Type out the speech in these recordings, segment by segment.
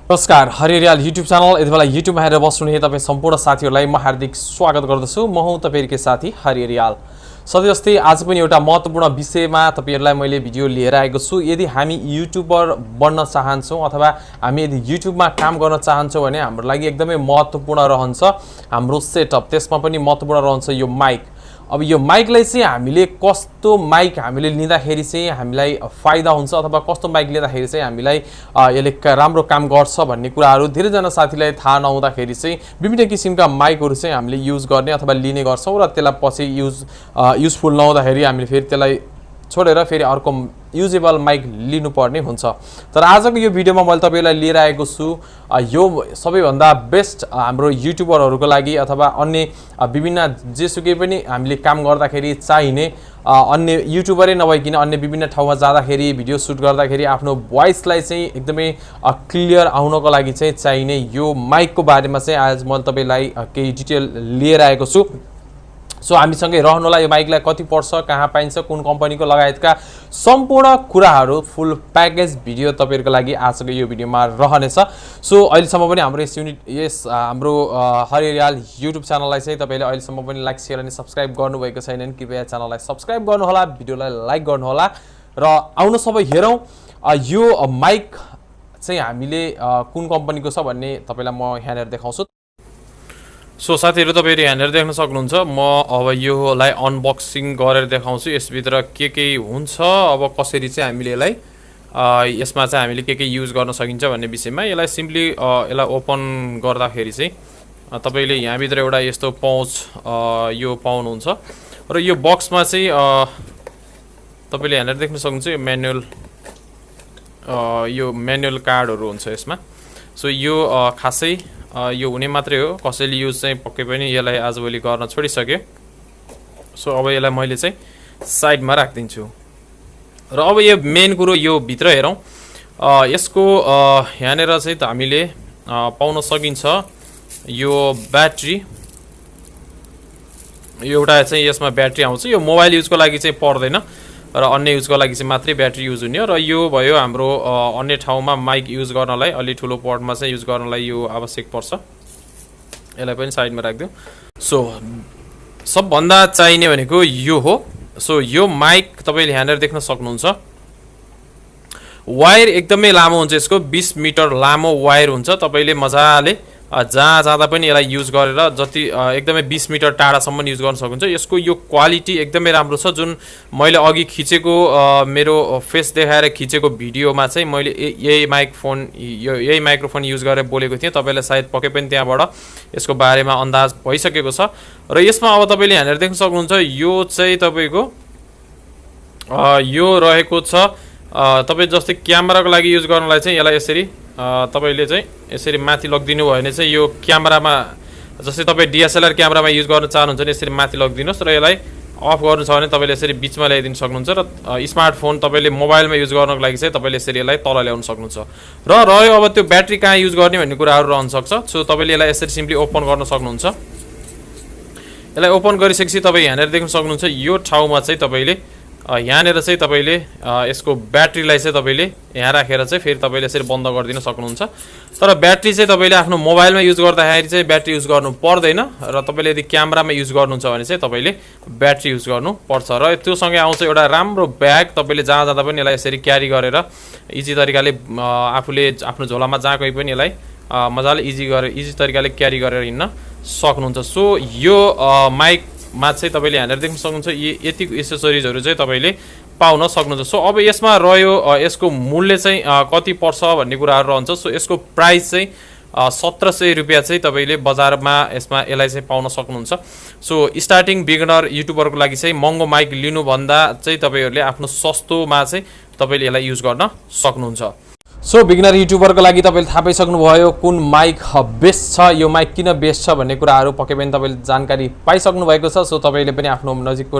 नमस्कार हरियाल YouTube channel यति बेला युट्युबमा हेरेर बस्नुहुने तपाईँ सम्पूर्ण साथीहरूलाई म हार्दिक स्वागत गर्दछु। म हुँ तपाईहरुकै साथी हरियाल। सधैँ जस्तै आज पनि एउटा महत्त्वपूर्ण विषयमा तपाईहरुलाई मैले भिडियो लिएर आएको छु। यदि हामी युट्युबर बन्न चाहन्छौँ अथवा हामी यदि युट्युबमा काम गर्न चाहन्छौँ भने हाम्रो लागि एकदमै महत्त्वपूर्ण रहन्छ हाम्रो सेटअप। त्यसमा पनि महत्त्वपूर्ण रहन्छ यो माइक। अब यो माइकलाई चाहिँ हामीले कस्तो माइक हामीले लिँदाखेरि चाहिँ हामीलाई फाइदा हुन्छ अथवा कस्तो माइक लिँदाखेरि चाहिँ हामीलाई यसले राम्रो काम गर्छ भन्ने कुराहरू धेरैजना साथीलाई थाहा नहुँदाखेरि चाहिँ विभिन्न किसिमका माइकहरू चाहिँ हामीले युज गर्ने अथवा लिने गर्छौँ र त्यसलाई पछि युजफुल नहुँदाखेरि हामीले फेरि त्यसलाई छोडेर फेरि अर्को युजेबल माइक लिनुपर्ने हुन्छ। तर आजको यो भिडियोमा मैले तपाईहरुलाई लिएर आएको छु यो सबैभन्दा बेस्ट हाम्रो युट्युबरहरूको लागि अथवा अन्य विभिन्न जेसुकै पनि हामीले काम गर्दाखेरि चाहिने अन्य युट्युबरै नभइकिन अन्य विभिन्न ठाउँमा जाँदाखेरि भिडियो सुट गर्दाखेरि आफ्नो भोइसलाई चाहिँ एकदमै क्लियर आउनको लागि चाहिँ चाहिने यो माइकको बारेमा चाहिँ आज म तपाईलाई केही डिटेल लिएर आएको छु। सो हामीसँगै रहनुहोला। यो माइकलाई कति पर्छ, कहाँ पाइन्छ, कुन कम्पनीको लगायतका सम्पूर्ण कुराहरू फुल प्याकेज भिडियो तपाईहरुको लागि आजको यो भिडियोमा रहनेछ। सो अहिलेसम्म पनि हाम्रो हाम्रो हरियाल युट्युब च्यानललाई चाहिँ तपाईले अहिलेसम्म पनि लाइक शेयर अनि सब्स्क्राइब गर्नुभएको छैन भने कृपया च्यानललाई सब्स्क्राइब गर्नुहोला, भिडियोलाई लाइक गर्नुहोला र आउनु सबै हेरौँ यो माइक चाहिँ हामीले कुन कम्पनीको छ भन्ने तपाईलाई म यहाँनिर देखाउँछु। सो साथीहरु तपाईहरु यहाँनिर देख्न सक्नुहुन्छ। म अब योलाई अनबक्सिङ गरेर देखाउँछु यसभित्र के हुन्छ, अब कसरी चाहिँ हामीले यसलाई यसमा चाहिँ हामीले के युज गर्न सकिन्छ भन्ने विषयमा। यसलाई सिम्पली यसलाई ओपन गर्दाखेरि चाहिँ तपाईले यहाँ भित्र एउटा यस्तो पाउच यो पाउनुहुन्छ र यो बक्समा चाहिँ तपाईले यहाँनिर देख्न सक्नुहुन्छ यो म्यानुअल कार्डहरु हुन्छ यसमा। सो यो खासै यो हुने मात्रै हो, कसैले युज चाहिँ पक्कै पनि यसलाई आजभोलि गर्न छोडिसक्यो। सो अब यसलाई मैले चाहिँ साइडमा राख्दिन्छु र अब यो मेन कुरो यो भित्र हेरौँ। यसको यहाँनिर चाहिँ हामीले पाउन सकिन्छ यो ब्याट्री। एउटा चाहिँ यसमा ब्याट्री आउँछ, यो मोबाइल युजको लागि चाहिँ पर्दैन र अन्य युजको लागि चाहिँ मात्रै ब्याट्री युज हुने र यो भयो हाम्रो अन्य ठाउँमा माइक युज गर्नलाई अलि ठुलो पटमा चाहिँ युज गर्नलाई यो आवश्यक पर्छ। यसलाई पनि साइडमा राख्दिउँ। सो सबभन्दा चाहिने भनेको यो हो। सो यो माइक तपाईले यहाँनिर देख्न सक्नुहुन्छ वायर एकदमै लामो हुन्छ, यसको 20 मिटर लामो वायर हुन्छ। तपाईले मजाले जहाँ जाँदा पनि यसलाई युज गरेर जति एकदमै 20 मिटर टाढासम्म युज गर्न सक्नुहुन्छ। यसको यो क्वालिटी एकदमै राम्रो छ। जुन मैले अघि खिचेको मेरो फेस देखाएर खिचेको भिडियोमा चाहिँ मैले यही माइक्रोफोन युज गरेर बोलेको थिएँ। तपाईलाई सायद पक्कै पनि त्यहाँबाट यसको बारेमा अन्दाज भइसकेको छ। र यसमा अब तपाईले यहाँनिर देख्न सक्नुहुन्छ यो चाहिँ तपाईको यो रहेको छ। तपाई जस्तै क्यामेराको लागि युज गर्नलाई चाहिँ यसलाई यसरी तपाईले चाहिँ यसरी माथि लगिदिनु भयो भने चाहिँ यो क्यामेरामा जस्तै तपाई डीएसएलआर क्यामेरामा युज गर्न चाहनुहुन्छ भने यसरी माथि लगिदिनुस् र यसलाई अफ गर्नु छ भने तपाईले यसरी बीचमा ल्याइदिन सक्नुहुन्छ र स्मार्टफोन तपाईले मोबाइलमा युज गर्नको लागि चाहिँ तपाईले यसरी यसलाई तल ल्याउन सक्नुहुन्छ। र रह्यो अब त्यो ब्याट्री कहाँ युज गर्ने भन्ने कुराहरू रहन सक्छ। सो तपाईले यसलाई यसरी सिम्पली ओपन गर्न सक्नुहुन्छ। यसलाई ओपन गरिसकेपछि तपाई यहाँनिर देख्न सक्नुहुन्छ यो ठाउँमा चाहिँ तपाईले यहाँनिर चाहिँ तपाईले यसको ब्याट्रीलाई चाहिँ तपाईले यहाँ राखेर चाहिँ फेरि तपाईले यसरी बन्द गरिदिन सक्नुहुन्छ। तर ब्याट्री चाहिँ तपाईले आफ्नो मोबाइलमा युज गर्दाखेरि चाहिँ ब्याट्री युज गर्नु पर्दैन र तपाईले यदि क्यामेरामा युज गर्नुहुन्छ भने चाहिँ तपाईले ब्याट्री युज गर्नु पर्छ। र त्यो सँगै आउँछ एउटा राम्रो ब्याग। तपाईले जहाँ जाँदा पनि यसलाई यसरी क्यारी गरेर इजी तरिकाले आफूले आफ्नो झोलामा जहाँ कहीँ पनि यसलाई मजाले इजी तरिकाले क्यारी गरेर हिँड्न सक्नुहुन्छ। सो यो माइकमा चाहिँ तपाईले यहाँनिर देख्न सक्नुहुन्छ यति एसेसरिजहरू चाहिँ तपाईले पाउन सक्नुहुन्छ। सो अब यसमा रह्यो यसको मूल्य चाहिँ कति पर्छ भन्ने कुराहरू रहन्छ। सो यसको प्राइस चाहिँ 1700 रुपैयाँ चाहिँ तपाईले बजारमा यसलाई चाहिँ पाउन सक्नुहुन्छ। सो स्टार्टिङ बिगिनर युट्युबरको लागि चाहिँ महँगो माइक लिनुभन्दा चाहिँ तपाईहरुले आफ्नो सस्तोमा चाहिँ तपाईले यसलाई युज गर्न सक्नुहुन्छ। सो बिगिनर युट्युबरको लागि तपाईले थाहा पाइसक्नुभयो कुन माइक बेस्ट छ, यो माइक किन बेस्ट छ भन्ने कुराहरू पक्कै पनि तपाईले जानकारी पाइसक्नु भएको छ। सो तपाईले पनि आफ्नो नजिकको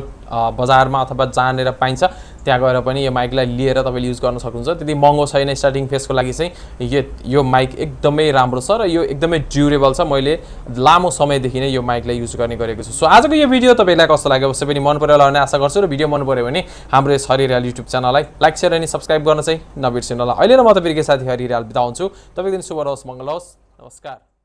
बजारमा अथवा जहाँनिर पाइन्छ त्यहाँ गएर पनि यो माइकलाई लिएर तपाईले युज गर्न सक्नुहुन्छ। त्यति महँगो छैन स्टार्टिङ फेजको लागि चाहिँ यो माइक एकदमै राम्रो छ र यो एकदमै ड्युरेबल छ। मैले लामो समयदेखि नै यो माइकलाई युज गर्ने गरेको छु। सो आजको यो भिडियो तपाईलाई कस्तो लाग्यो अवश्य पनि मन पर्यो होला भन्ने आशा गर्छु र भिडियो मन पर्यो भने हाम्रो यस हरियाल युट्युब च्यानललाई लाइक शेयर अनि सब्स्क्राइब गर्न चाहिँ नबिर्सिनु होला। अहिले र म तपाईहरुको साथी हरियाल बिदा हुन्छु। तपाईको दिन शुभ रहोस्, मंगल होस्। नमस्कार।